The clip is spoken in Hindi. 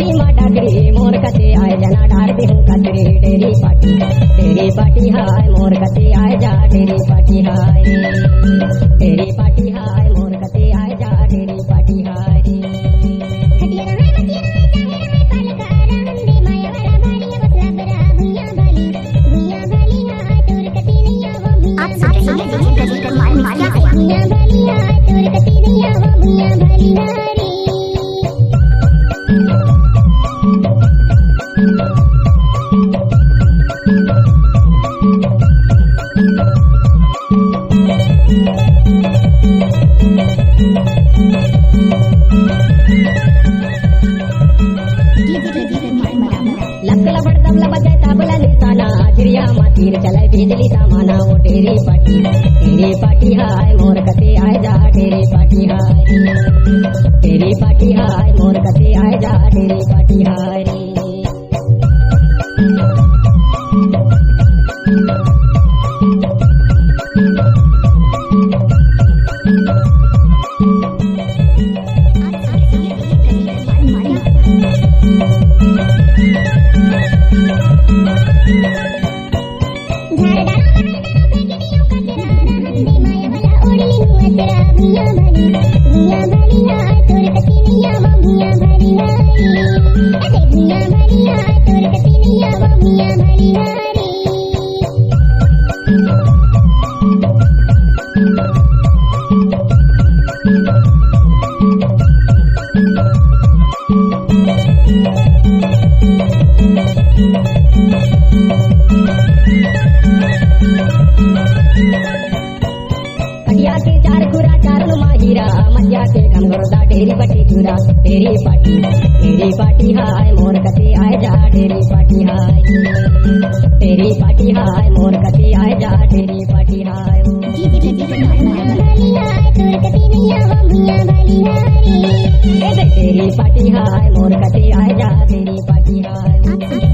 डेरी मा डाकरी मोर कते आए जना डारती हूँ कतरी डेरी पाटी हाय मोर कते आए जा डेरी पाटी हाय मोर कते आए जा डेरी पाटी हाय चिड़िया मातीर चले बिजली सामाना वो डेरी पाटी हाय मोर कते आए जा डेरी पाटी हाय मोर कते आए जा डेरी पाटी हाय कटिया के चार खुरा चार माहिरा मजा के गंगोरदा डेरी पटी चूरा डेरी पाटी हाय मोर कते आए जा डेरी पाटी हाय मोर कते आए जा डेरी पाटी हाय डेरी पाटी हाय मोर कते आए जा डेरी पाटी हाय।